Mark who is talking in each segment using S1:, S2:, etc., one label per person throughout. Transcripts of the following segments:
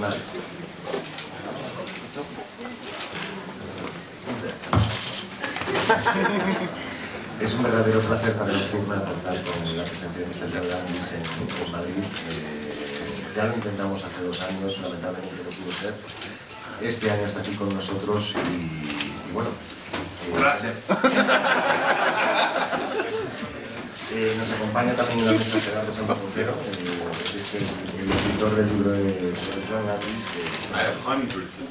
S1: Vale. Es un verdadero placer para Nocturna contar con la presencia de Mr. Landis en Madrid. Ya lo intentamos hace 2 años, lamentablemente no pudo ser. Este año está aquí con nosotros y bueno...
S2: Gracias.
S1: Nos acompaña también en la mesa Gerardo Santafucero, es el escritor del libro de Landis,
S2: I have hundreds of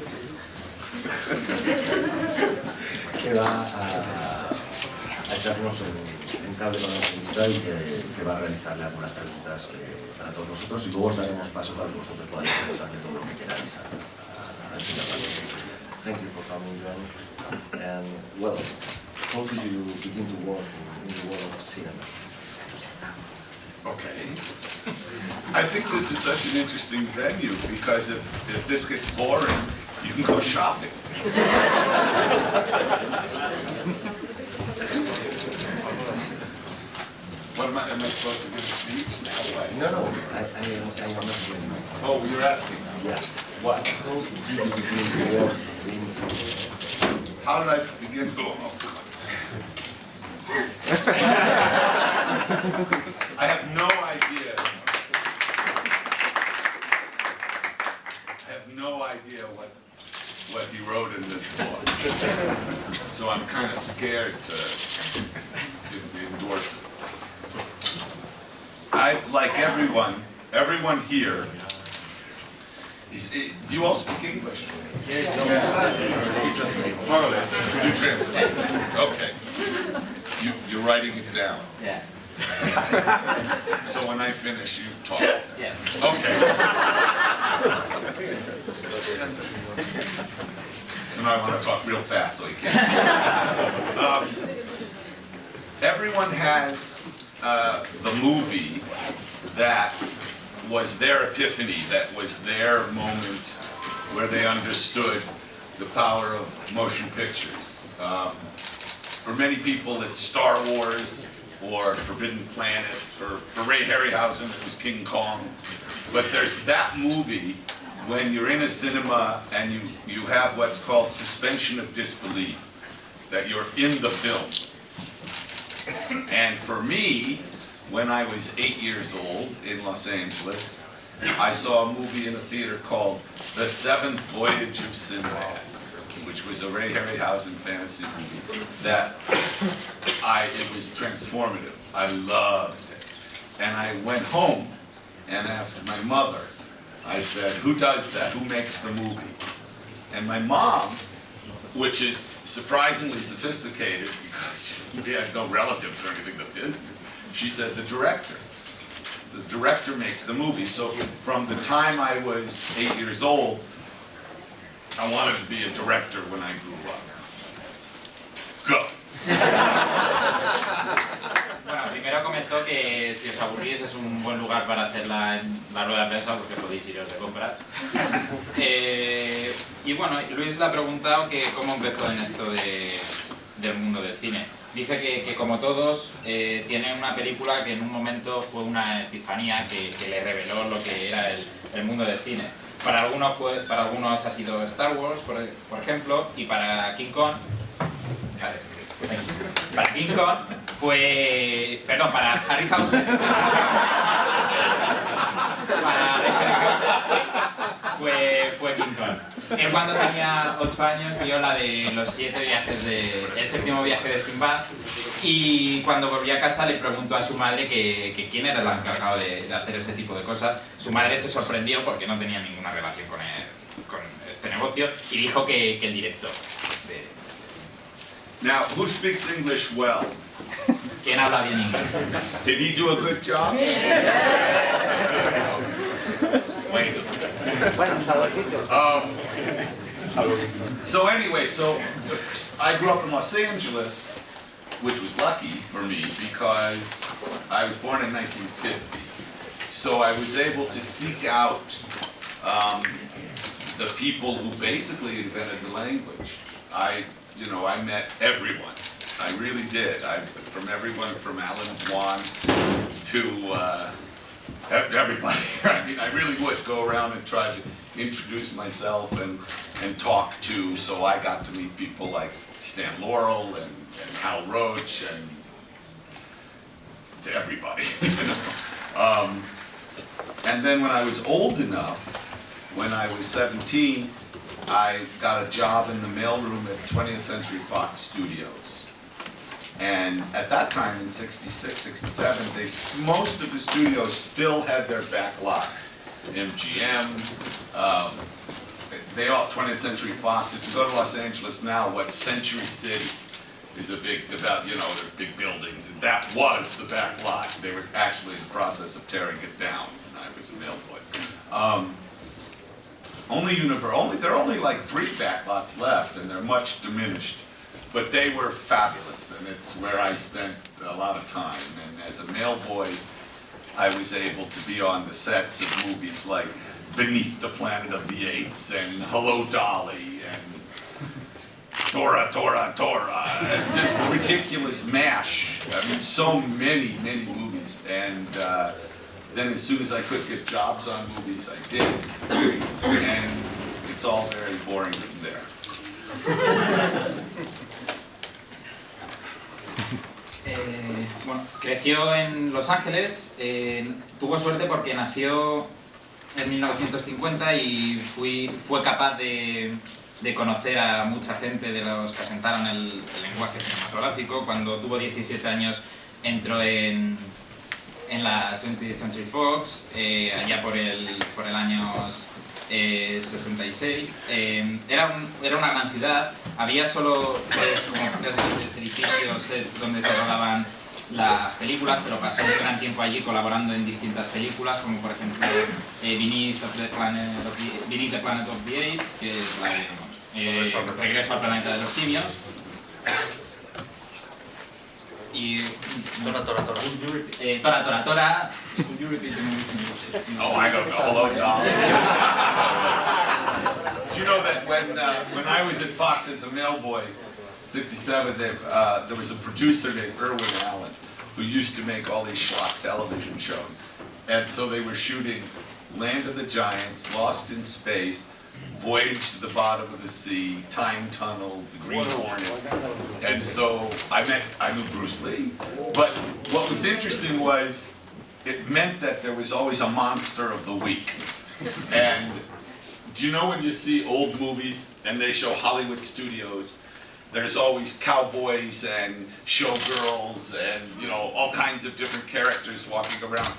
S1: que va a echarnos en cable con la entrevista y que va a realizarle algunas preguntas para todos nosotros y luego os daremos paso para que vosotros podáis preguntarle todo lo que queráis al señor Landis. Thank you for coming, John. And well, how did you begin to work in the world of cinema?
S2: Okay. I think this is such an interesting venue because if this gets boring, you can go shopping. What am I supposed to give a speech?
S1: No, I am asking you.
S2: Oh, you're asking.
S1: Yeah. What? How did you begin to work in cinema?
S2: How did I begin? I have no idea. I have no idea what he wrote in this book. So I'm kind of scared to endorse it. I, like everyone here, do you all speak English?
S3: Yes.
S2: More or less. You translate. Okay. You're writing it down.
S3: Yeah.
S2: So when I finish, you talk.
S3: Yeah.
S2: Okay. So now I want to talk real fast so you can't. Everyone has the movie that was their epiphany, that was their moment where they understood the power of motion pictures. For many people, it's Star Wars or Forbidden Planet. For Ray Harryhausen, it was King Kong. But there's that movie when you're in a cinema and you have what's called suspension of disbelief, that you're in the film. And for me, when I was 8 years old in Los Angeles, I saw a movie in a theater called The Seventh Voyage of Sinbad, which was a Ray Harryhausen fantasy movie that it was transformative. I loved it. And I went home and asked my mother, I said, who does that? Who makes the movie? And my mom, which is surprisingly sophisticated because she had no relatives or anything to business, she said, the director. The director makes the movie. So from the time I was 8 years old, I wanted to be a director when I grew up. Go.
S3: Bueno, primero comentó que si os aburrís es un buen lugar para hacer la rueda de prensa porque podéis iros de compras. Y bueno, Luis le ha preguntado que cómo empezó en esto del mundo del cine. Dice que como todos, tiene una película que en un momento fue una epifanía que le reveló lo que era el mundo del cine. Para algunos ha sido Star Wars, por ejemplo, y para King Kong, para Harryhausen, fue King Kong. Él cuando tenía 8 años vio la de los 7 viajes el séptimo viaje de Sinbad y cuando volvió a casa le preguntó a su madre que quién era el encargado de hacer ese tipo de cosas. Su madre se sorprendió porque no tenía ninguna relación con este negocio y dijo que el director.
S2: Now, who speaks English well?
S3: ¿Quién habla bien inglés?
S2: Did he do a good job? So anyway, I grew up in Los Angeles, which was lucky for me because I was born in 1950. So I was able to seek out the people who basically invented the language. I met everyone. I really did. From everyone from Alan Dwan to Everybody. I mean, I really would go around and try to introduce myself and talk to, so I got to meet people like Stan Laurel and Hal Roach and to everybody. And then when I was old enough, when I was 17, I got a job in the mailroom at 20th Century Fox Studios. And at that time, in 66, 67, most of the studios still had their back lots. MGM, they all, 20th Century Fox. If you go to Los Angeles now, what Century City is a big, you know, they're big buildings, and that was the back lot. They were actually in the process of tearing it down when I was a mail boy. There are only like 3 back lots left, and they're much diminished. But they were fabulous, and it's where I spent a lot of time. And as a mail boy, I was able to be on the sets of movies like Beneath the Planet of the Apes, and Hello, Dolly, and Tora, Tora, Tora, and just ridiculous MASH. I mean, so many, many movies. And then as soon as I could get jobs on movies, I did. And it's all very boring from there.
S3: Bueno, creció en Los Ángeles, tuvo suerte porque nació en 1950 y fue capaz de conocer a mucha gente de los que asentaron el lenguaje cinematográfico. Cuando tuvo 17 años entró en la 20th Century Fox, allá por el año 66. Era una gran ciudad, había solo tres grandes edificios, sets donde se rodaban las películas, pero pasó un gran tiempo allí colaborando en distintas películas, como por ejemplo Beneath the Planet of the Apes, que es la de Regreso al planeta de los simios. Y
S1: Tora.
S3: Tora.
S2: Oh, I don't know. Hello, Dolly. Do you know that when I was at Fox as a mail boy, 67, there was a producer named Irwin Allen who used to make all these schlock television shows. And so they were shooting Land of the Giants, Lost in Space, Voyage to the Bottom of the Sea, Time Tunnel, The Green Hornet. And so I knew Bruce Lee. But what was interesting was it meant that there was always a monster of the week. And do you know when you see old movies and they show Hollywood studios, there's always cowboys and showgirls and, you know, all kinds of different characters walking around.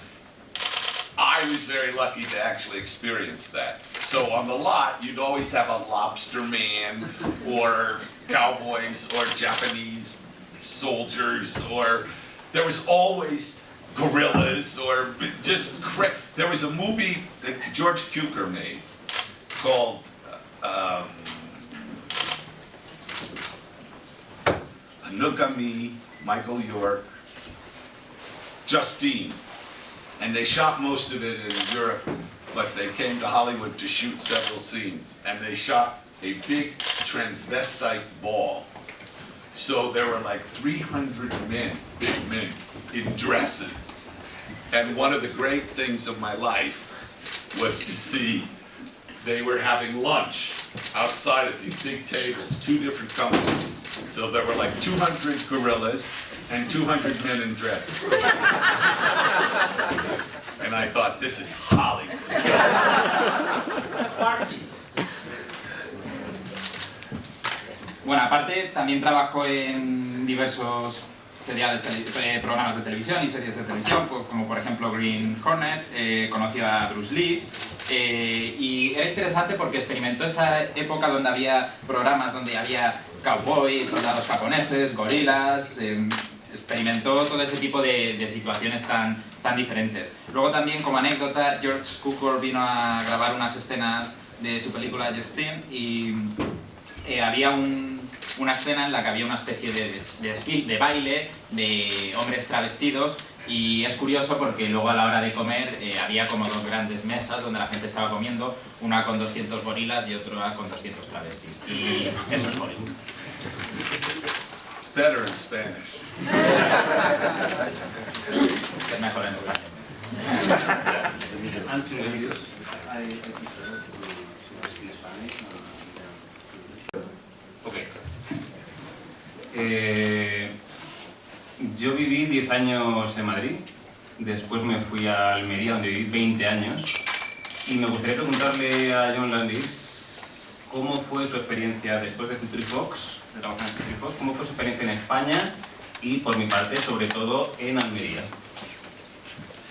S2: I was very lucky to actually experience that. So on the lot, you'd always have a lobster man, or cowboys, or Japanese soldiers, or there was always gorillas, or just there was a movie that George Cukor made called Anugami, Michael York, Justine. And they shot most of it in Europe, but they came to Hollywood to shoot several scenes. And they shot a big transvestite ball. So there were like 300 men, big men, in dresses. And one of the great things of my life was to see they were having lunch outside at these big tables, 2 different companies. So there were like 200 gorillas and 200 men in dresses. And I thought, this is Hollywood.
S3: Bueno, aparte también trabajó en diversos programas de televisión y series de televisión, como por ejemplo Green Hornet, conoció a Bruce Lee, y era interesante porque experimentó esa época donde había programas donde había cowboys, soldados japoneses, gorilas, experimentó todo ese tipo de situaciones tan diferentes. Luego también, como anécdota, George Cukor vino a grabar unas escenas de su película Justine y había una escena en la que había una especie de baile de hombres travestidos, y es curioso porque luego a la hora de comer había como 2 grandes mesas donde la gente estaba comiendo, una con 200 gorilas y otra con 200 travestis, y eso es Hollywood.
S2: It's better in Spanish.
S3: Es mejor en español.
S4: Okay. Yo viví 10 años en Madrid, después me fui a Almería donde viví 20 años y me gustaría preguntarle a John Landis cómo fue su experiencia después de Century Fox, de trabajar en Century Fox, cómo fue su experiencia en España y por mi parte sobre todo en Almería.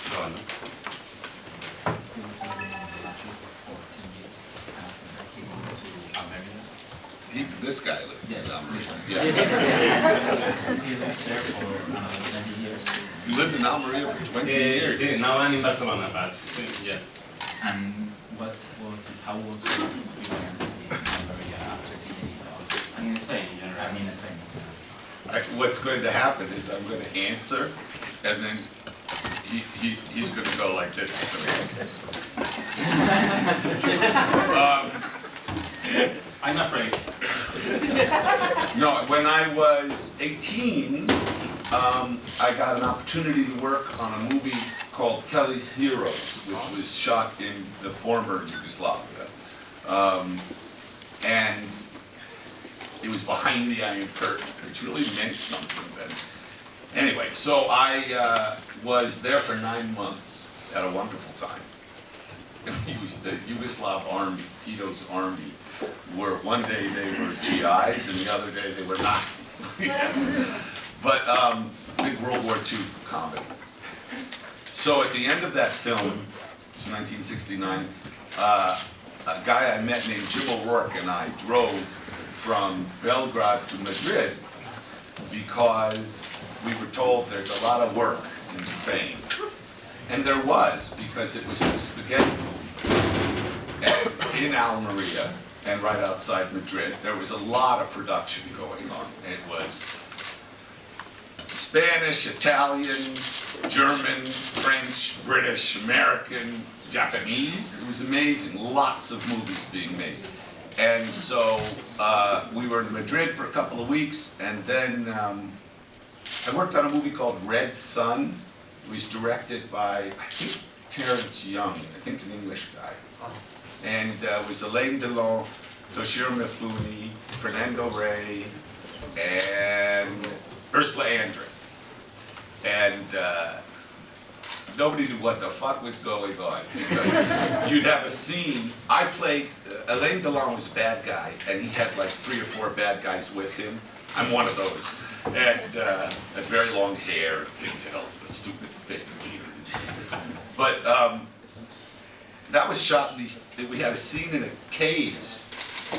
S4: Probando.
S2: This guy lived in Almería.
S5: He
S2: Yeah.
S5: lived there for another 20 years.
S2: You lived in Almería for 20 years.
S4: Yeah, now I'm in Barcelona, but yeah.
S5: And how was your experience in Almeria after the
S3: And in Spain, in general.
S5: I mean, Spain?
S2: What's going to happen is I'm going to answer, and then he's going to go like this.
S4: I'm afraid.
S2: No, when I was 18, I got an opportunity to work on a movie called Kelly's Heroes, which was shot in the former Yugoslavia. And it was behind the Iron Curtain, which really meant something then. Anyway, so I was there for 9 months, had a wonderful time. He was the Yugoslav army, Tito's army, were one day they were GIs and the other day they were Nazis. But big World War II comedy. So at the end of that film, it was 1969, a guy I met named Jim O'Rourke and I drove from Belgrade to Madrid because we were told there's a lot of work in Spain. And there was, because it was the spaghetti movie in Almeria and right outside Madrid. There was a lot of production going on. It was Spanish, Italian, German, French, British, American, Japanese. It was amazing, lots of movies being made. And so we were in Madrid for a couple of weeks, and then I worked on a movie called Red Sun. It was directed by, I think, Terrence Young, I think an English guy. And it was Alain Delon, Toshiro Mifune, Fernando Rey, and Ursula Andress. And nobody knew what the fuck was going on. Because you'd have a scene, I played, Alain Delon was a bad guy, and he had like 3 or 4 bad guys with him. I'm one of those. And had very long hair, pigtails, a stupid fake beard. But that was shot in these, we had a scene in a caves,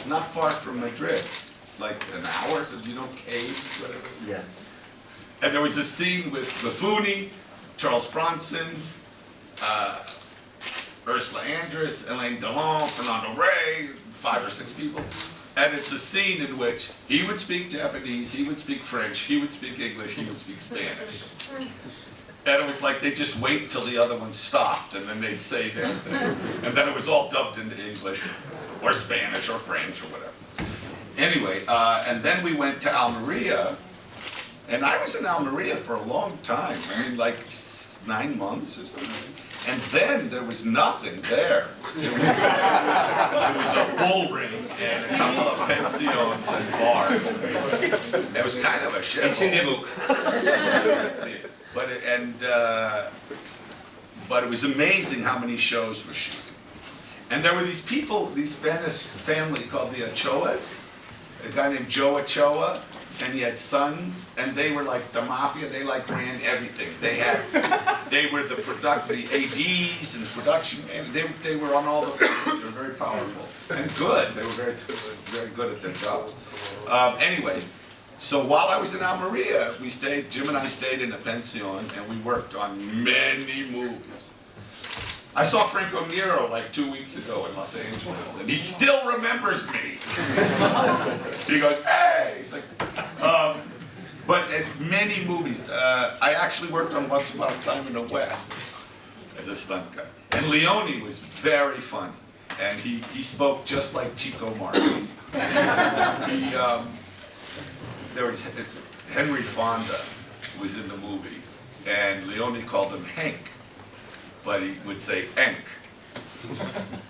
S2: not far from Madrid, like an hour, so you know caves, whatever.
S1: Yeah.
S2: And there was a scene with Mifune, Charles Bronson, Ursula Andress, Alain Delon, Fernando Rey, 5 or 6 people. And it's a scene in which he would speak Japanese, he would speak French, he would speak English, he would speak Spanish. And it was like they'd just wait till the other one stopped and then they'd say their thing. And then it was all dubbed into English or Spanish or French or whatever. Anyway, and then we went to Almeria, and I was in Almeria for a long time. I mean, like 9 months or something. And then there was nothing there. It was a bull ring and a couple of pensions and bars. It was kind of a shit.
S4: It's in the book.
S2: But it was amazing how many shows were shooting. And there were these people, these Spanish family called the Ochoas, a guy named Joe Ochoa, and he had sons, and they were like the mafia. They like ran everything. They were the ADs and the production, and they were on all the places. They were very powerful and good. They were very good at their jobs. Anyway, so while I was in Almeria, Jim and I stayed in a pension, and we worked on many movies. I saw Franco Nero like 2 weeks ago in Los Angeles, and he still remembers me. He goes, hey! But in many movies, I actually worked on Once Upon a Time in the West as a stunt guy. And Leone was very funny, and he spoke just like Chico Martin. There was Henry Fonda who was in the movie, and Leone called him Hank. but he would say Enk.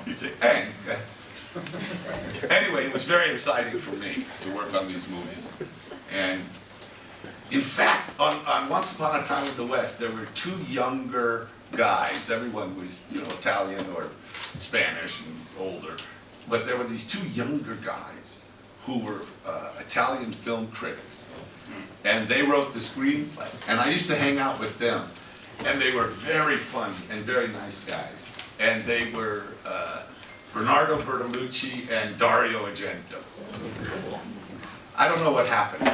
S2: He'd say Enk. Anyway, it was very exciting for me to work on these movies. And in fact, on Once Upon a Time in the West, there were two younger guys. Everyone was, Italian or Spanish and older. But there were these two younger guys who were Italian film critics. And they wrote the screenplay. And I used to hang out with them. And they were very funny and very nice guys. And they were Bernardo Bertolucci and Dario Argento. I don't know what happened.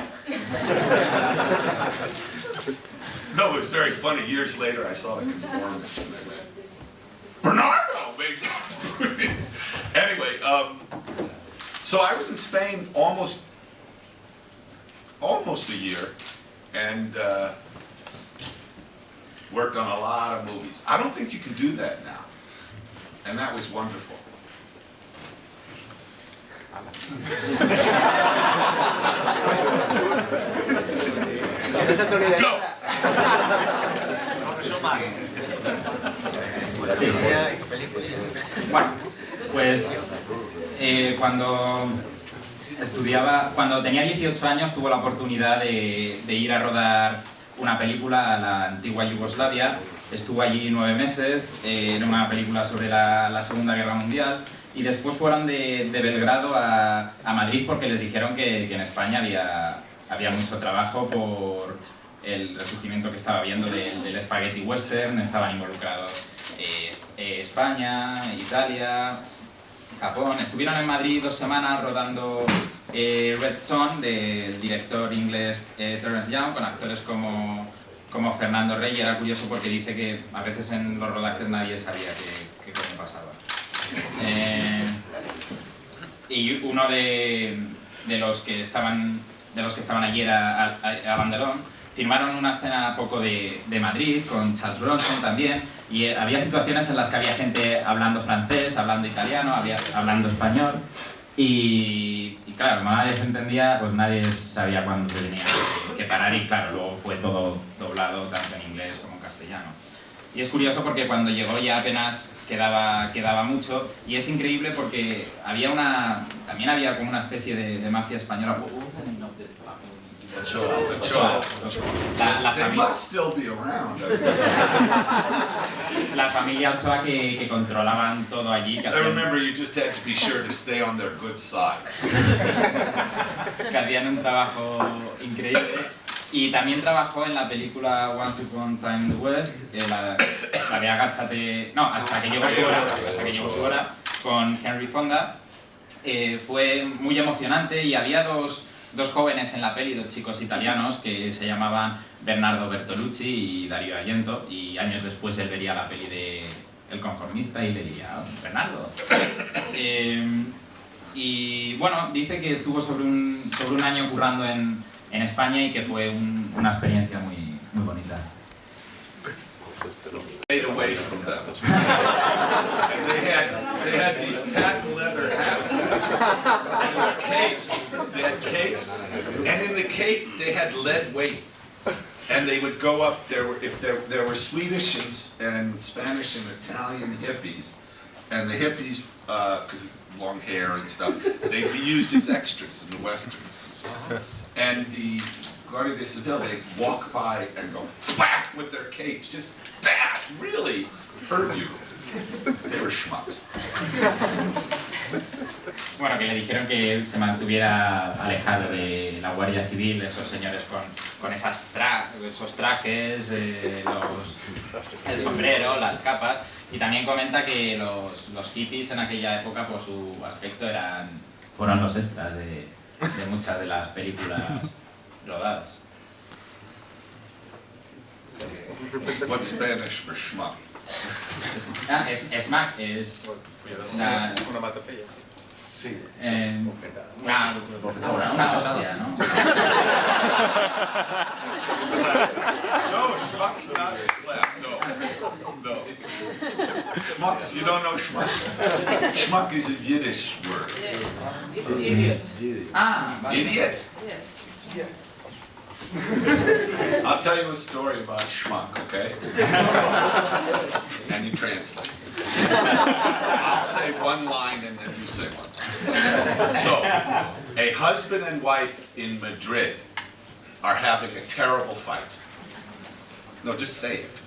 S2: No, it was very funny. Years later, I saw the Conformist and I went, Bernardo! Anyway, so I was in Spain almost a year and worked on a lot of movies. I don't think you can do that now. And that was wonderful. Go!
S3: Sí. Bueno, pues cuando tenía 18 años tuve la oportunidad de ir a rodar una película a la antigua Yugoslavia. Estuve allí 9 meses, era una película sobre la Segunda Guerra Mundial. Y después fueron de Belgrado a Madrid porque les dijeron que en España había mucho trabajo por el resurgimiento que estaba habiendo del spaghetti western. Estaban involucrados España, Italia, Japón. Estuvieron en Madrid 2 semanas rodando Red Son del director inglés Terence Young con actores como Fernando Rey. Era curioso porque dice que a veces en los rodajes nadie sabía qué coño pasaba. Y uno de los que estaban allí era a Banderón. Filmaron una escena poco de Madrid con Charles Bronson también y había situaciones en las que había gente hablando francés, hablando italiano, hablando español y claro, como nadie se entendía, pues nadie sabía cuándo se tenía que parar y claro, luego fue todo doblado tanto en inglés como en castellano. Y es curioso porque cuando llegó ya apenas quedaba mucho y es increíble porque también había como una especie de mafia española.
S2: Ochoa. They must still be around.
S3: La familia Ochoa que controlaban todo allí.
S2: I remember you just had to be sure to stay on their good side.
S3: Que hacían un trabajo increíble. Y también trabajó en la película Once Upon a Time in the West, la de Agáchate... No, hasta que llegó su hora, con Henry Fonda. Fue muy emocionante y había dos jóvenes en la peli, 2 chicos italianos que se llamaban Bernardo Bertolucci y Dario Argento, y años después él vería la peli de El Conformista y le diría, oh, Bernardo. Y bueno, dice que estuvo sobre un año currando en España y que fue una experiencia muy bonita.
S2: Stayed away from them. And they had these patent leather hats and their capes. They had capes, and in the cape they had lead weight. And they would go up. If there were Swedish and Spanish and Italian hippies, and the hippies, because long hair and stuff, they'd be used as extras in the westerns and stuff. And the Guardia de Civil, they'd walk by and go splat with their capes, just bash, really hurt you. They were schmucks.
S3: Bueno, que le dijeron que se mantuviera alejado de la Guardia Civil, esos señores con esos trajes, el sombrero, las capas, y también comenta que los hippies en aquella época, por su aspecto, fueron los extras de muchas de las películas rodadas.
S2: What's Spanish for schmuck?
S3: Smack es
S6: Onomatopeya.
S1: Sí.
S3: Una hostia, ¿no?
S2: No, schmuck's not a slap, no. Schmuck, you don't know schmuck. Schmuck is a Yiddish word.
S7: It's idiot.
S3: Vale.
S2: Idiot?
S7: Yeah.
S2: I'll tell you a story about schmuck, okay? And you translate. I'll say one line and then you say one. So, a husband and wife in Madrid are having a terrible fight. No, just say it.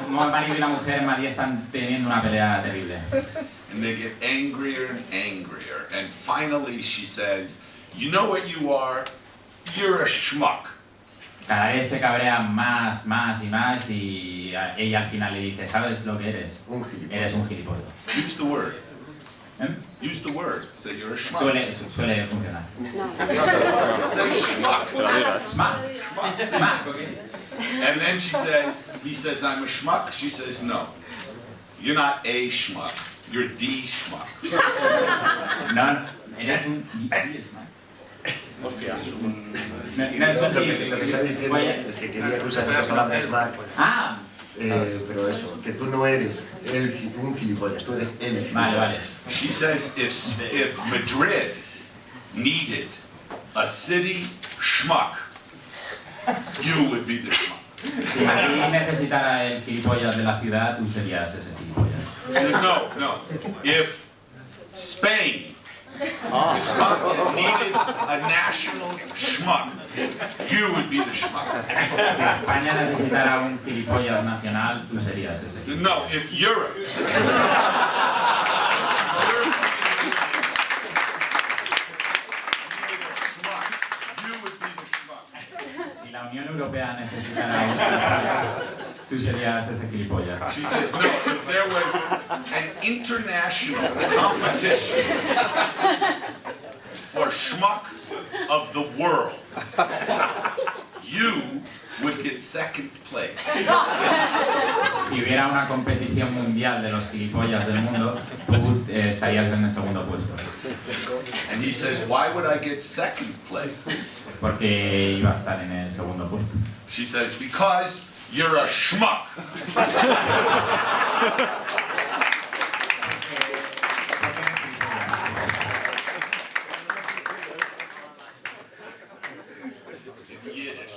S3: Un marido y una mujer en Madrid están teniendo una pelea terrible.
S2: And they get angrier and angrier. And finally she says, you know what you are? You're a schmuck.
S3: Cada vez se cabrean más y más y ella al final le dice, ¿sabes lo que eres?
S1: Un gilipollas.
S3: Eres un gilipollas.
S2: Use the word.
S3: ¿Eh?
S2: Use the word. Say you're a schmuck.
S3: Suele funcionar.
S2: Say schmuck.
S3: Smack, okay.
S2: And then he says, I'm a schmuck. She says, no. You're not a schmuck. You're the schmuck.
S3: No, eres un smack.
S6: Hostia.
S3: No, eso
S1: Lo que está diciendo es que quería que usara esa palabra smack.
S3: Ah,
S1: Pero eso, que tú no eres un gilipollas, tú eres el gilipollas.
S3: vale.
S2: She says if Madrid needed a city schmuck, you would be the schmuck.
S3: Si Madrid necesitara el gilipollas de la ciudad, tú serías ese gilipollas.
S2: No. If Spain needed a national schmuck, you would be the schmuck.
S3: Si España necesitara un gilipollas nacional, tú serías ese gilipollas.
S2: No, if Europe.
S3: Si la Unión Europea necesitara un gilipollas, tú serías ese gilipollas.
S2: She says, no, if there was an international competition for schmuck of the world, you would get second place.
S3: Si hubiera una competición mundial de los gilipollas del mundo, tú estarías en el segundo puesto.
S2: And he says, why would I get second place?
S3: Porque iba a estar en el segundo puesto.
S2: She says, because you're a schmuck. It's Yiddish.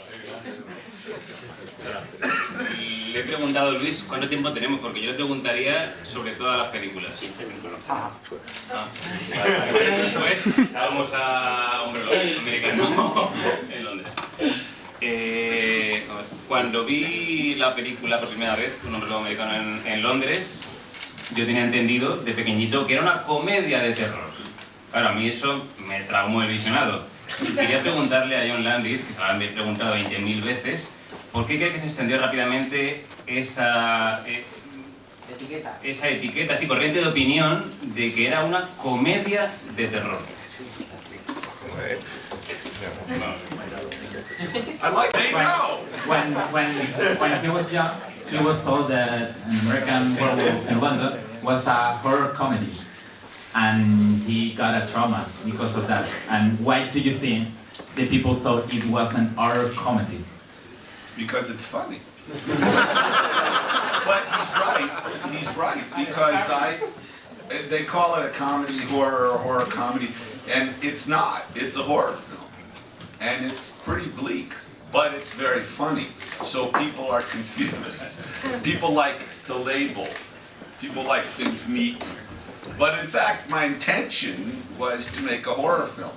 S4: Le he preguntado a Luis cuánto tiempo tenemos, porque yo le preguntaría sobre todas las películas. 15 minutos. Pues vamos a Hombre Lobo americano en Londres. Cuando vi la película por primera vez, Un Hombre Lobo americano en Londres, yo tenía entendido de pequeñito que era una comedia de terror. Claro, a mí eso me traumó el visionado. Y quería preguntarle a John Landis, que se lo han preguntado 20.000 veces, ¿por qué cree que se extendió rápidamente esa etiqueta, así corriente de opinión, de que era una comedia de terror?
S2: I like they know.
S3: When he was young, he was told that an American Werewolf in London was a horror comedy, and he got a trauma because of that. And why do you think the people thought it was an horror comedy?
S2: Because it's funny. But he's right, because they call it a comedy horror or horror comedy, and it's not. It's a horror film. And it's pretty bleak, but it's very funny. So people are confused. People like to label. People like things neat. But in fact, my intention was to make a horror film.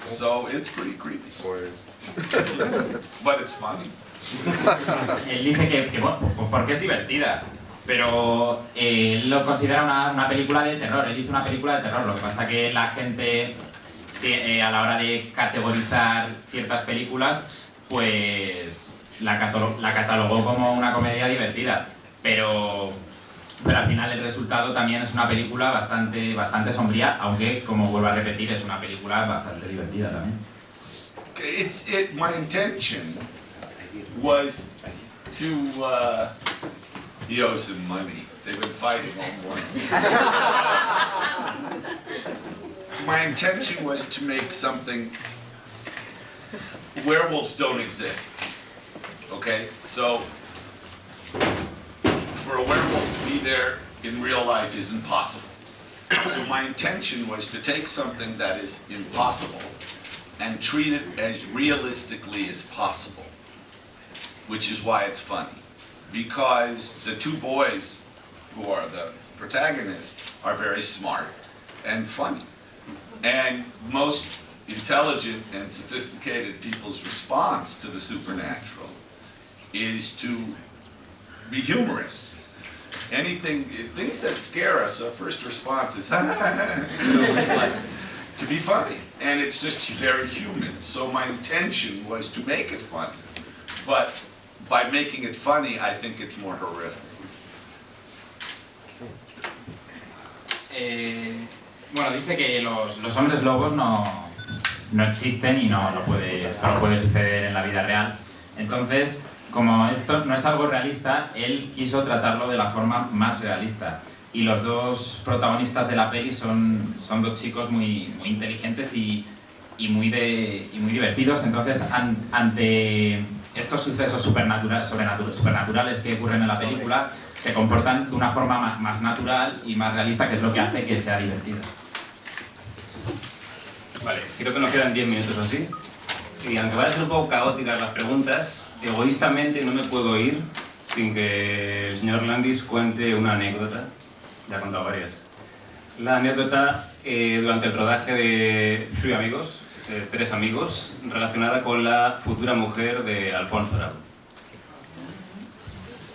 S2: So it's pretty creepy. But it's funny.
S3: Él dice que bueno, porque es divertida, pero él lo considera una película de terror. Él hizo una película de terror, lo que pasa que la gente a la hora de categorizar ciertas películas, pues la catalogó como una comedia divertida, pero al final el resultado también es una película bastante sombría, aunque, como vuelvo a repetir, es una película bastante divertida también.
S2: My intention was to, he owes him money. They've been fighting all morning. My intention was to make something, werewolves don't exist, okay? So, for a werewolf to be there in real life is impossible. So my intention was to take something that is impossible and treat it as realistically as possible, which is why it's funny. Because the two boys who are the protagonists are very smart and funny. And most intelligent and sophisticated people's response to the supernatural is to be humorous. Things that scare us, our first response is, it's like, to be funny. And it's just very human. So my intention was to make it funny. But by making it funny, I think it's more horrific.
S3: Bueno, dice que los hombres lobos no existen y esto no puede suceder en la vida real. Entonces, como esto no es algo realista, él quiso tratarlo de la forma más realista. Y los dos protagonistas de la peli son dos chicos muy inteligentes y muy divertidos. Entonces, ante estos sucesos supernaturales que ocurren en la película, se comportan de una forma más natural y más realista, que es lo que hace que sea divertido.
S4: Vale, creo que nos quedan 10 minutos así. Y aunque van a ser un poco caóticas las preguntas, egoístamente no me puedo ir sin que el señor Landis cuente una anécdota. Ya ha contado varias. La anécdota durante el rodaje de Tres amigos, relacionada con la futura mujer de Alfonso Arau.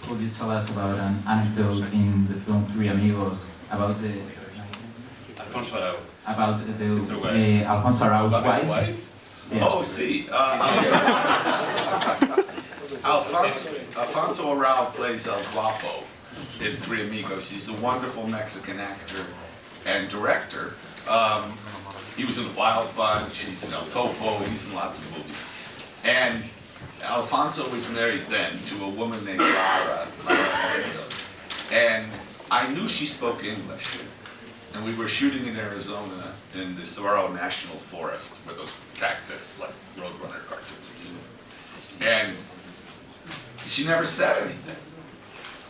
S3: Could you tell us about an anecdote in the film Three Amigos about
S4: Alfonso Arau.
S3: Alfonso Arau's
S2: About his
S3: wife?
S2: wife?
S3: Yeah.
S2: Oh, sí. Alfonso Arau plays El Guapo in Three Amigos. He's a wonderful Mexican actor and director. He was in The Wild Bunch, he's in El Topo, he's in lots of movies. And Alfonso was married then to a woman named Lara. And I knew she spoke English. And we were shooting in Arizona in the Saguaro National Forest with those cactus, like Roadrunner cartoons. And she never said anything.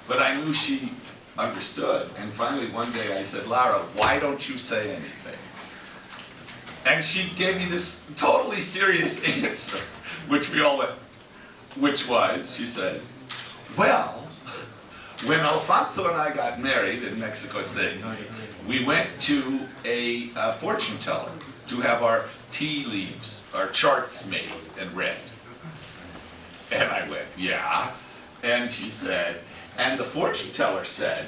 S2: But I knew she understood. And finally one day I said, Lara, why don't you say anything? And she gave me this totally serious answer, which we all went, which was, she said, well, when Alfonso and I got married in Mexico City, we went to a fortune teller to have our tea leaves, our charts made and read. And I went, yeah. And she said, and the fortune teller said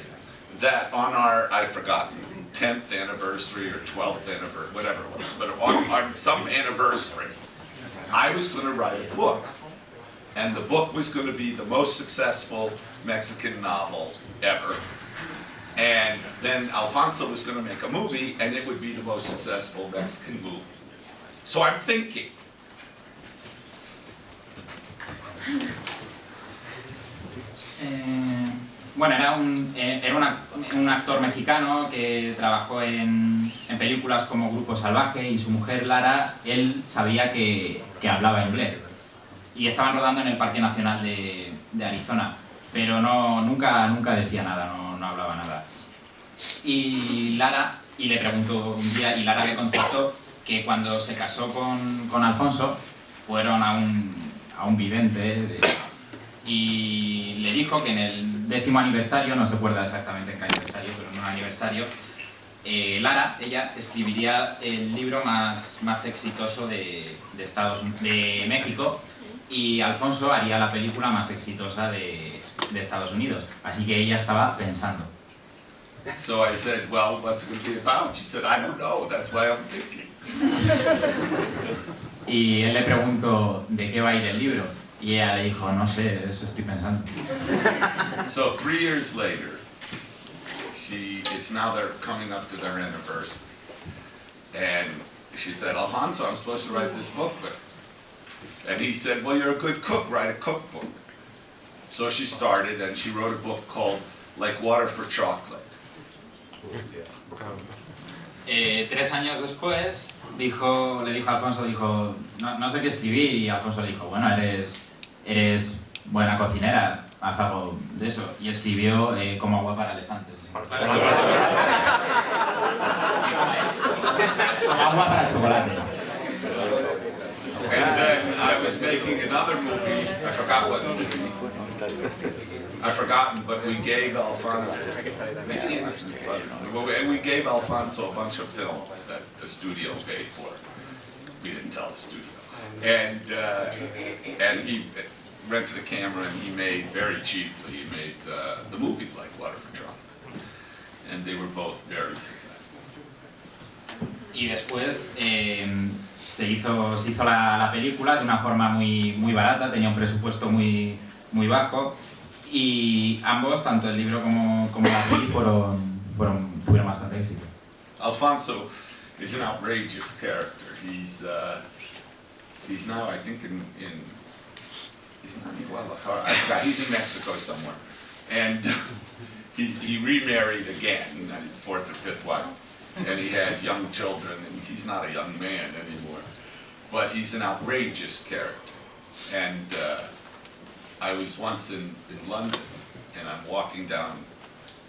S2: that on our, I've forgotten, 10th anniversary or 12th anniversary, whatever it was, but on some anniversary, I was going to write a book. And the book was going to be the most successful Mexican novel ever. And then Alfonso was going to make a movie, and it would be the most successful Mexican movie. So I'm thinking.
S3: Bueno, era un actor mexicano que trabajó en películas como Grupo Salvaje, y su mujer Lara, él sabía que hablaba inglés. Y estaban rodando en el Parque Nacional de Arizona, pero nunca decía nada, no hablaba nada. Y le preguntó un día, y Lara le contestó que cuando se casó con Alfonso, fueron a un vidente, y le dijo que en el 10º aniversario, no se acuerda exactamente en qué aniversario, pero en un aniversario, Lara, ella escribiría el libro más exitoso de México, y Alfonso haría la película más exitosa de Estados Unidos. Así que ella estaba pensando.
S2: So I said, well, what's it going to be about? She said, I don't know, that's why I'm thinking.
S3: Y él le preguntó de qué va a ir el libro. Y ella le dijo, no sé, eso estoy pensando.
S2: So 3 years later, it's now they're coming up to their anniversary. And she said, Alfonso, I'm supposed to write this book. And he said, well, you're a good cook, write a cookbook. So she started, and she wrote a book called Like Water for Chocolate.
S3: 3 años después, le dijo a Alfonso, no sé qué escribir, y Alfonso le dijo, bueno, eres buena cocinera, haz algo de eso. Y escribió Como agua para elefantes. Como agua para chocolate.
S2: was making another movie. I forgot what movie. I've forgotten, but we gave Alfonso, maybe Innocent Blood, and we gave Alfonso a bunch of film that the studio paid for. We didn't tell the studio. And he rented a camera and he made, very cheaply, he made the movie like Water for Trump. And they were both very successful.
S3: Y después se hizo la película de una forma muy barata, tenía un presupuesto muy bajo y ambos, tanto el libro como la peli, tuvieron bastante éxito.
S2: Alfonso is an outrageous character. He's now, I think, he's not in Guadalajara. I forgot. He's in Mexico somewhere, and he remarried again, his fourth or fifth wife, and he has young children, and he's not a young man anymore. But he's an outrageous character, and I was once in London, and I'm walking down,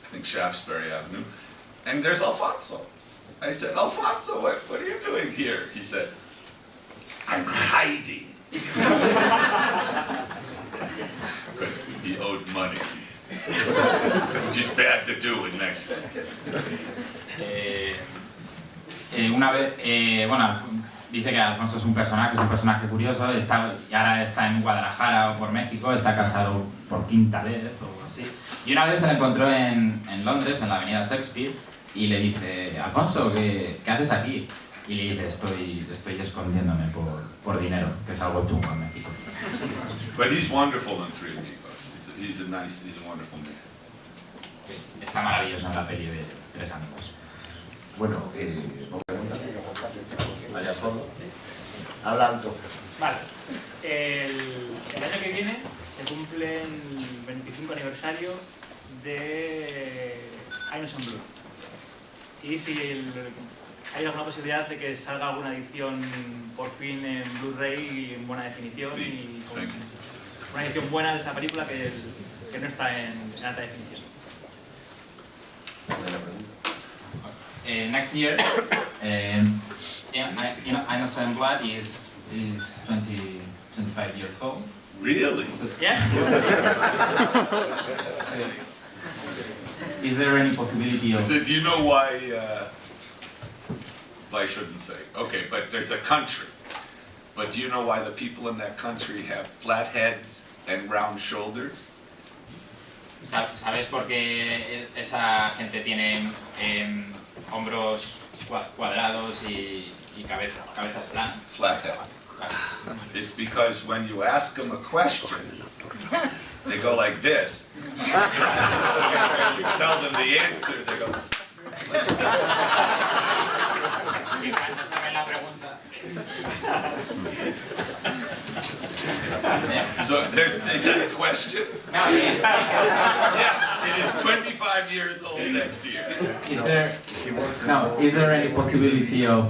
S2: I think Shaftesbury Avenue, and there's Alfonso. I said, Alfonso, what are you doing here? He said, I'm hiding. Because he owed money, which is bad to do in Mexico.
S3: Una vez, dice que Alfonso es un personaje curioso, ahora está en Guadalajara o por México, está casado por quinta vez o algo así. Y una vez se lo encontró en Londres, en la avenida Shakespeare, y le dice, Alfonso, ¿qué haces aquí? Y le dice, estoy escondiéndome por dinero, que es algo chungo en México.
S2: But he's wonderful in Three Amigos. He's a wonderful man.
S3: Está maravilloso en la peli de Tres Amigos.
S1: Bueno, ¿no pregunta? Allá al fondo. Habla alto.
S7: Vale. El año que viene se cumple el 25 aniversario de Años en Blue. Y si hay alguna posibilidad de que salga alguna edición por fin en Blu-ray en buena definición y con una edición buena de esa película que no está en alta definición.
S3: Next year, Innocent Blood is 25 years old.
S2: Really?
S7: Yeah.
S3: Is there any possibility of...
S2: So do you know why, I shouldn't say, okay, but there's a country. But do you know why the people in that country have flat heads and round shoulders?
S3: ¿Sabes por qué esa gente tiene hombros cuadrados y cabezas planas?
S2: Flat heads. It's because when you ask them a question, they go like this. When you tell them the answer, they go...
S3: Y cuando saben la pregunta...
S2: So is that a question?
S3: No,
S2: Yes, it is 25 years old next year.
S3: Is there any possibility of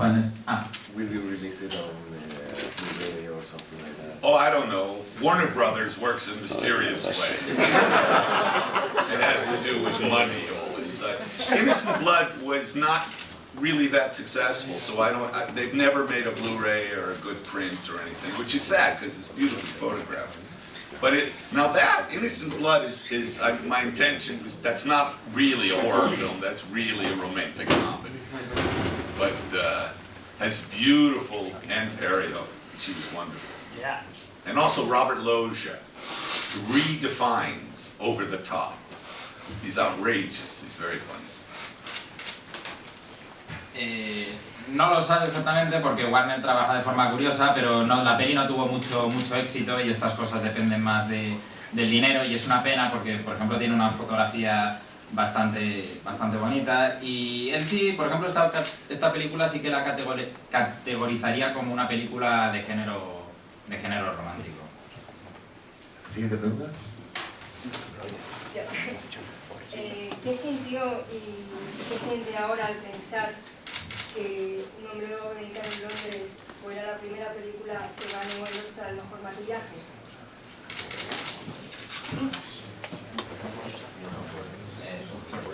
S1: Will you release it on Blu-ray or something like that?
S2: Oh, I don't know. Warner Brothers works in mysterious ways. It has to do with money always. Innocent Blood was not really that successful, so they've never made a Blu-ray or a good print or anything, which is sad because it's beautifully photographed. But Innocent Blood is my intention was that's not really a horror film, that's really a romantic comedy. But has beautiful Anne Perriot, she was wonderful.
S7: Yeah.
S2: And also Robert Loggia redefines over the top. He's outrageous, he's very funny.
S3: No lo sabe exactamente porque Warner trabaja de forma curiosa, pero la peli no tuvo mucho éxito y estas cosas dependen más del dinero y es una pena porque, por ejemplo, tiene una fotografía bastante bonita y él sí, por ejemplo, esta película sí que la categorizaría como una película de género romántico.
S1: Siguiente pregunta.
S8: ¿Qué sintió y qué siente ahora al pensar que Un hombre americano en Londres fuera la primera película que ganó el Oscar al mejor maquillaje?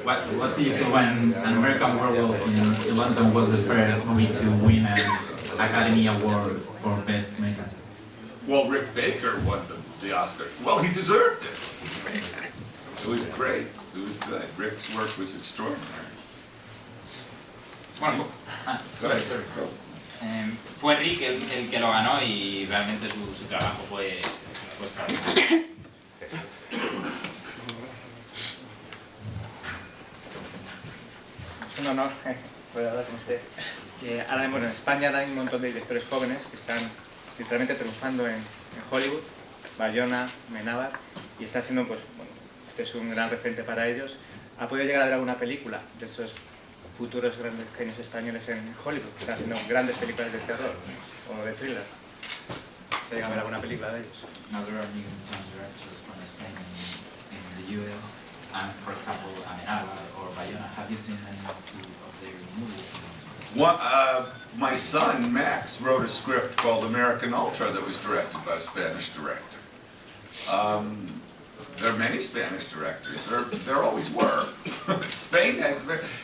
S3: What do you feel when An American Werewolf in London was the first movie to win an Academy Award for Best Makeup?
S2: Well, Rick Baker won the Oscar. Well, he deserved it. It was great. It was good. Rick's work was extraordinary.
S3: Bueno, fue Rick el que lo ganó y realmente su trabajo fue extraordinario.
S6: Es un honor poder hablar con usted. Ahora, bueno, en España hay un montón de directores jóvenes que están literalmente triunfando en Hollywood, Bayona, Menábar, y está haciendo, pues, bueno, usted es un gran referente para ellos. ¿Ha podido llegar a ver alguna película de esos futuros grandes genios españoles en Hollywood, que están haciendo grandes películas de terror o de thriller? ¿Se llega a ver alguna película de ellos?
S3: Now there are new young directors from Spain in the US, and for example, Amenábar or Bayona. Have you seen any of their movies?
S2: My son, Max, wrote a script called American Ultra that was directed by a Spanish director. There are many Spanish directors. There always were. Spain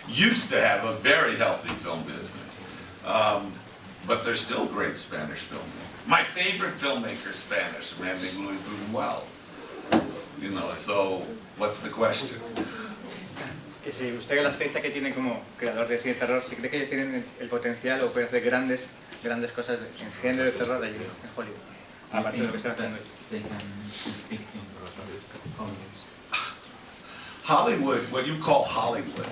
S2: used to have a very healthy film business. But there's still great Spanish filmmakers. My favorite filmmaker is Spanish, a man named Luis Buñuel. You know, so what's the question?
S6: Que si usted la experiencia que tiene como creador de cine de terror, si cree que tienen el potencial o puede hacer grandes cosas en género de terror allí en Hollywood, aparte de lo que está haciendo.
S2: Hollywood, what you call Hollywood,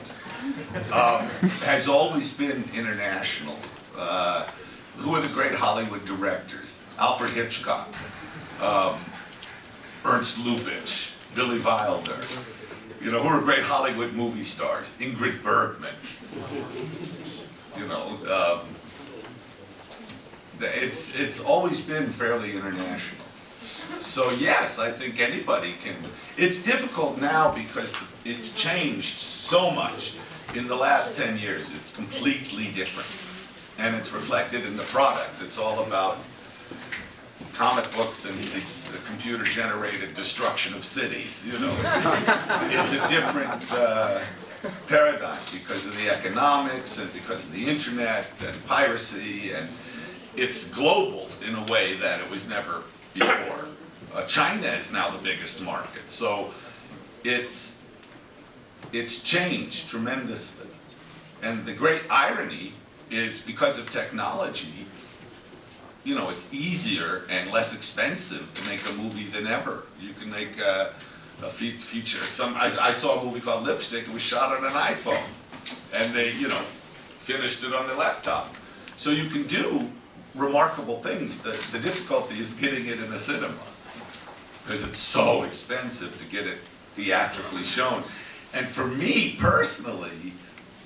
S2: has always been international. Who are the great Hollywood directors? Alfred Hitchcock, Ernst Lubitsch, Billy Wilder. You know, who are great Hollywood movie stars? Ingrid Bergman. You know, it's always been fairly international. So yes, I think anybody can. It's difficult now because it's changed so much. In the last 10 years, it's completely different. And it's reflected in the product. It's all about comic books and computer-generated destruction of cities. You know, it's a different paradigm because of the economics and because of the internet and piracy, and it's global in a way that it was never before. China is now the biggest market, so it's changed tremendously. And the great irony is because of technology, you know, it's easier and less expensive to make a movie than ever. You can make a feature. I saw a movie called Lipstick. It was shot on an iPhone, and they, you know, finished it on their laptop. So you can do remarkable things. The difficulty is getting it in a cinema because it's so expensive to get it theatrically shown. And for me personally,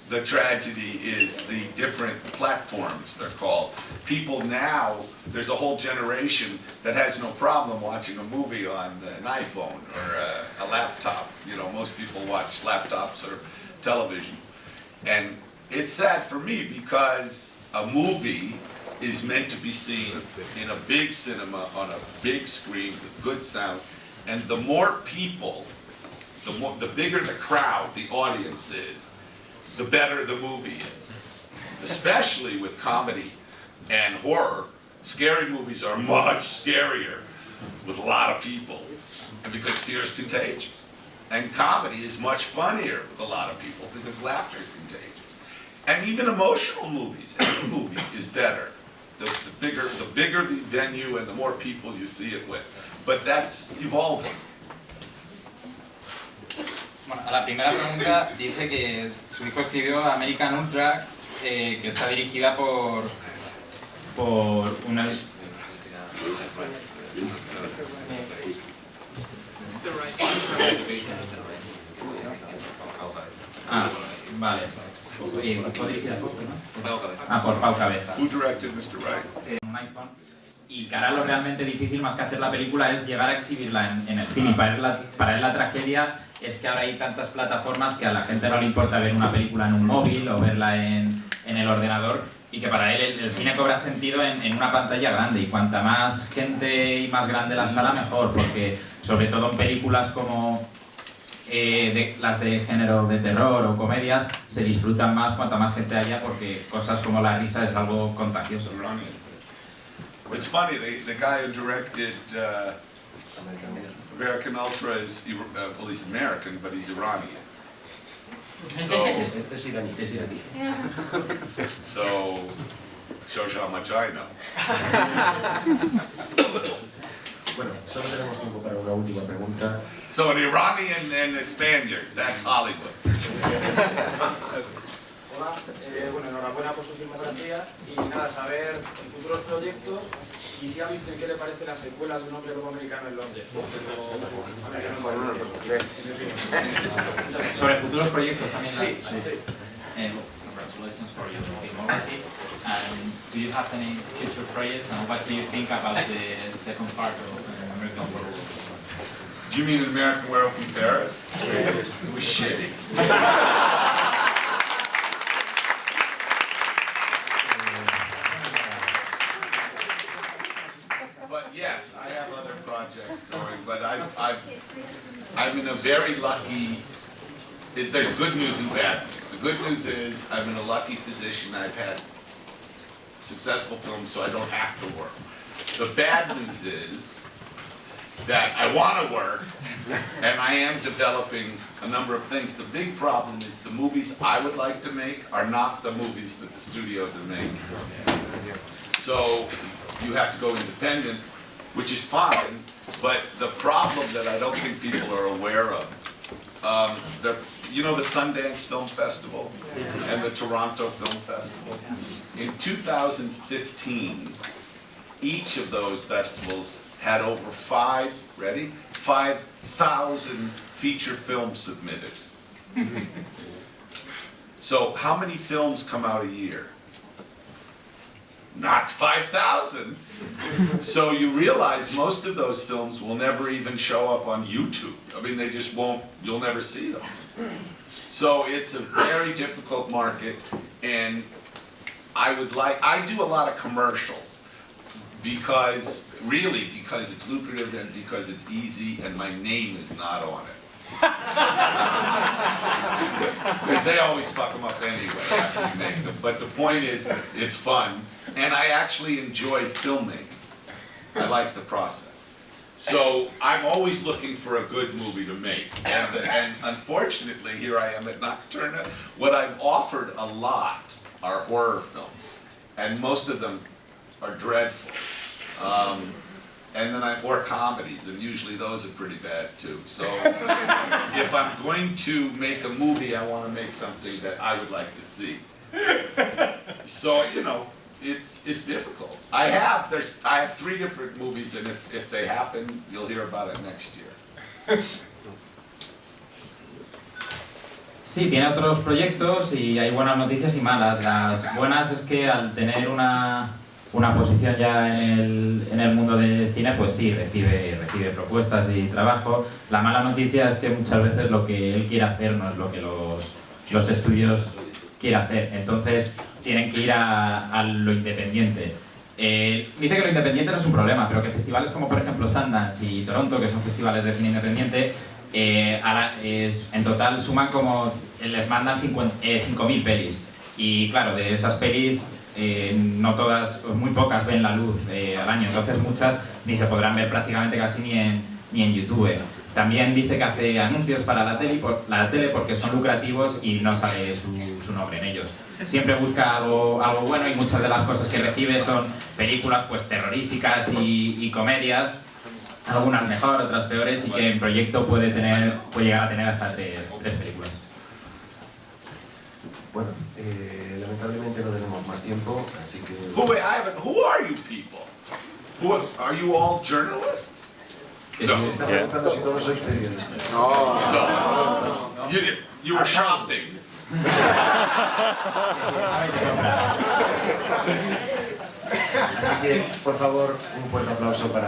S2: the tragedy is the different platforms, they're called. People now, there's a whole generation that has no problem watching a movie on an iPhone or a laptop. You know, most people watch laptops or television. And it's sad for me because a movie is meant to be seen in a big cinema on a big screen with good sound. And the more people, the bigger the crowd, the audience is, the better the movie is. Especially with comedy and horror, scary movies are much scarier with a lot of people, and because fear is contagious. And comedy is much funnier with a lot of people because laughter is contagious. And even emotional movies, any movie is better. The bigger the venue and the more people you see it with. But that's evolving.
S3: Bueno, a la primera pregunta dice que su hijo escribió American Ultra, que está dirigida por una... Ah, vale. Fue dirigida por, ¿no? Por Pau Cabeza.
S2: Who directed Mr. Right?
S3: Un iPhone. Y que ahora lo realmente difícil, más que hacer la película, es llegar a exhibirla en el cine. Y para él la tragedia es que ahora hay tantas plataformas que a la gente no le importa ver una película en un móvil o verla en el ordenador, y que para él el cine cobra sentido en una pantalla grande, y cuanta más gente y más grande la sala mejor, porque sobre todo en películas como las de género de terror o comedias se disfrutan más cuanta más gente haya, porque cosas como la risa es algo contagioso.
S2: It's funny, the guy who directed American Ultra is, well, he's American, but he's Iranian. So shows you how much I know.
S1: Bueno, solo tenemos tiempo para una última pregunta.
S2: So an Iranian and a Spaniard, that's Hollywood.
S9: Hola, bueno, enhorabuena por su filmografía y nada, saber futuros proyectos y si ha visto y qué le parece la secuela de Un hombre lobo americano en Londres.
S3: Sobre futuros proyectos también.
S9: Sí.
S3: Congratulations for your filmography. And do you have any future projects and what do you think about the second part of American Werewolf?
S2: Do you mean American Werewolf in Paris? It was shitty. But yes, I have other projects going, but I'm in a very lucky, there's good news and bad news. The good news is I'm in a lucky position. I've had successful films, so I don't have to work. The bad news is that I want to work, and I am developing a number of things. The big problem is the movies I would like to make are not the movies that the studios are making. So you have to go independent, which is fine, but the problem that I don't think people are aware of, you know the Sundance Film Festival and the Toronto Film Festival? In 2015, each of those festivals had over 5,000 feature films submitted. So how many films come out a year? Not 5,000. So you realize most of those films will never even show up on YouTube. I mean, they just won't, you'll never see them. So it's a very difficult market, and I do a lot of commercials because it's lucrative and because it's easy and my name is not on it. Because they always fuck them up anyway after you make them. But the point is, it's fun, and I actually enjoy filming. I like the process. So I'm always looking for a good movie to make. And unfortunately, here I am at Nocturna. What I've offered a lot are horror films, and most of them are dreadful. And then or comedies, and usually those are pretty bad too. So if I'm going to make a movie, I want to make something that I would like to see. So, you know, it's difficult. I have 3 different movies, and if they happen, you'll hear about it next year.
S3: Sí, tiene otros proyectos y hay buenas noticias y malas. Las buenas es que al tener una posición ya en el mundo del cine, pues sí, recibe propuestas y trabajo. La mala noticia es que muchas veces lo que él quiere hacer no es lo que los estudios quieren hacer. Entonces tienen que ir a lo independiente. Dice que lo independiente no es un problema, pero que festivales como por ejemplo Sundance y Toronto, que son festivales de cine independiente, en total suman como, les mandan 5.000 pelis. Y claro, de esas pelis no todas, muy pocas ven la luz al año, entonces muchas ni se podrán ver prácticamente casi ni en YouTube. También dice que hace anuncios para la tele porque son lucrativos y no sale su nombre en ellos. Siempre busca algo bueno, y muchas de las cosas que recibe son películas pues terroríficas y comedias, algunas mejor, otras peores, y que en proyecto puede llegar a tener hasta tres películas.
S1: Bueno, lamentablemente no tenemos más tiempo, así que...
S2: Who are you people? Are you all journalists?
S1: Me está preguntando si todos sois periodistas.
S2: No. You were shopping.
S1: Así que, por favor, un fuerte aplauso para...